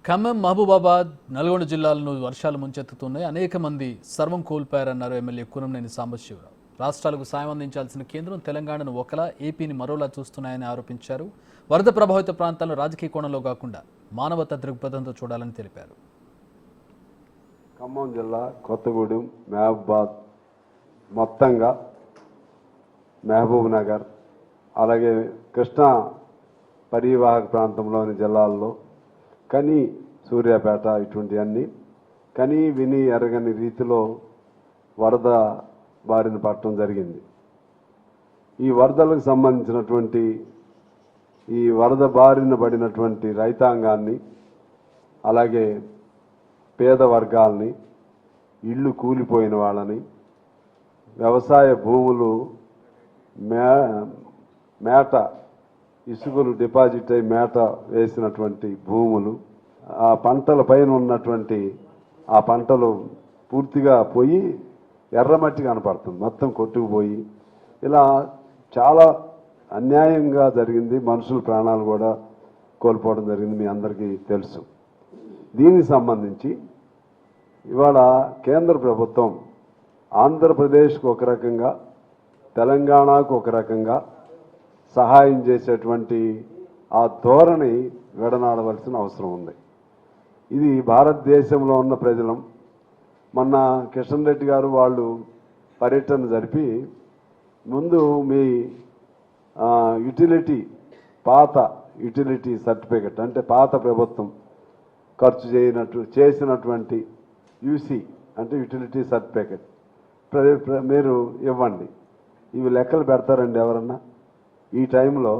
ఖమ్మం, మహబూబాబాద్, నల్గొండ జిల్లాలను వర్షాలు ముంచెత్తుతున్నాయి. అనేక మంది సర్వం కోల్పోయారన్నారు ఎమ్మెల్యే కూనంనేని సాంబశివరావు. రాష్ట్రాలకు సాయం అందించాల్సిన కేంద్రం తెలంగాణను ఒకలా, ఏపీని మరోలా చూస్తున్నాయని ఆరోపించారు. వరద ప్రభావిత ప్రాంతాలను రాజకీయ కోణంలో కాకుండా మానవతా దృక్పథంతో చూడాలని తెలిపారు. ఖమ్మం జిల్లా కొత్తగూడెం, మహబూబాబాద్, మొత్తంగా మహబూబ్ నగర్, అలాగే కృష్ణా పరివాహక ప్రాంతంలోని జిల్లాల్లో కని, సూర్యాపేట ఇటువంటివన్నీ కని విని ఎరగని రీతిలో వరద బారిన పడటం జరిగింది. ఈ వరదలకు సంబంధించినటువంటి ఈ వరద బారిన పడినటువంటి రైతాంగాన్ని, అలాగే పేద వర్గాల్ని, ఇళ్ళు కూలిపోయిన వాళ్ళని, వ్యవసాయ భూములు మేట ఇసుకలు డిపాజిట్ అయి మేట వేసినటువంటి భూములు, ఆ పంటల పైన ఉన్నటువంటి ఆ పంటలు పూర్తిగా పోయి ఎర్రమట్టి కనపడుతుంది, మొత్తం కొట్టుకుపోయి ఇలా చాలా అన్యాయంగా జరిగింది. మనుషుల ప్రాణాలు కూడా కోల్పోవడం జరిగింది, మీ అందరికీ తెలుసు. దీనికి సంబంధించి ఇవాళ కేంద్ర ప్రభుత్వం ఆంధ్రప్రదేశ్కు ఒక రకంగా, తెలంగాణకు ఒక రకంగా సహాయం చేసేటువంటి ఆ ధోరణి విడనాడవలసిన అవసరం ఉంది. ఇది భారతదేశంలో ఉన్న ప్రజలం. మొన్న కిషన్ రెడ్డి గారు వాళ్ళు పర్యటన జరిపి ముందు మీ పాత యుటిలిటీ సర్టిఫికెట్ అంటే పాత ప్రభుత్వం ఖర్చు చేసినటువంటి యూసీ అంటే యుటిలిటీ సర్టిఫికెట్ మీరు ఇవ్వండి. ఇవి లెక్కలు పెడతారండి ఎవరన్నా? ఈ టైంలో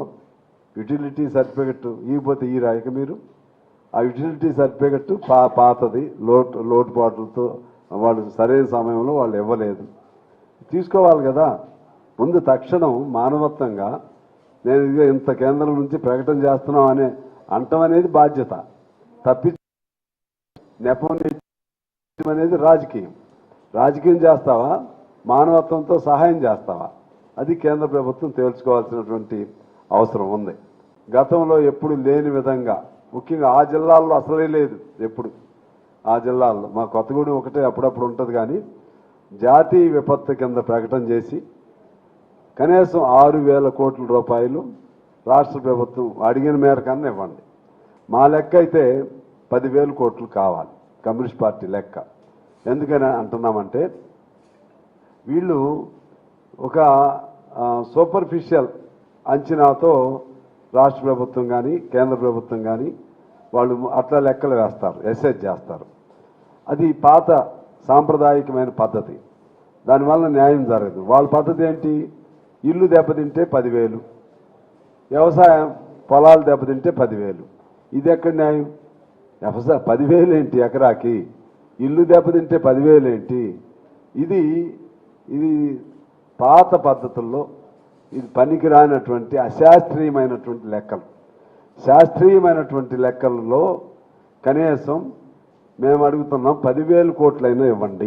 యుటిలిటీ సర్టిఫికెట్ ఇవ్వకపోతే ఈ రాయక మీరు ఆ యుటిలిటీ సర్టిఫికెట్ పాతది, లోటుపాట్లతో వాళ్ళు సరైన సమయంలో వాళ్ళు ఇవ్వలేదు. తీసుకోవాలి కదా. ముందు తక్షణం మానవత్వంగా నేను ఇదిగో ఇంత కేంద్రం నుంచి ప్రకటన చేస్తున్నాం అనే అంటం అనేది బాధ్యత. నెపం అనేది రాజకీయం చేస్తావా, మానవత్వంతో సహాయం చేస్తావా? అది కేంద్ర ప్రభుత్వం తేల్చుకోవాల్సినటువంటి అవసరం ఉంది. గతంలో ఎప్పుడు లేని విధంగా, ముఖ్యంగా ఆ జిల్లాల్లో అసలే లేదు. ఎప్పుడు ఆ జిల్లాల్లో మా కొత్తగూడెం ఒకటే అప్పుడప్పుడు ఉంటుంది, కానీ జాతీయ విపత్తు కింద ప్రకటన చేసి కనీసం 6,000 కోట్ల రూపాయలు రాష్ట్ర ప్రభుత్వం అడిగిన మేరకన్నా ఇవ్వండి. మా లెక్క అయితే 10,000 కోట్లు కావాలి, కమ్యూనిస్ట్ పార్టీ లెక్క. ఎందుకని అంటున్నామంటే వీళ్ళు ఒక సూపర్ఫిషియల్ అంచనాతో రాష్ట్ర ప్రభుత్వం కానీ కేంద్ర ప్రభుత్వం కానీ వాళ్ళు అట్లా లెక్కలు వేస్తారు, ఎస్ఎస్ చేస్తారు. అది పాత సాంప్రదాయకమైన పద్ధతి. దానివల్ల న్యాయం జరగదు. వాళ్ళ పద్ధతి ఏంటి? ఇల్లు దెబ్బతింటే 10,000, వ్యవసాయం పొలాలు దెబ్బతింటే 10,000. ఇది ఎక్కడ న్యాయం? 10,000 ఏంటి ఎకరాకి? ఇల్లు దెబ్బతింటే 10,000 ఏంటి? ఇది పాత పద్ధతుల్లో ఇది పనికిరానటువంటి అశాస్త్రీయమైనటువంటి లెక్కలు. శాస్త్రీయమైనటువంటి లెక్కలలో కనీసం మేము అడుగుతున్నాం 10,000 కోట్లైనా ఇవ్వండి.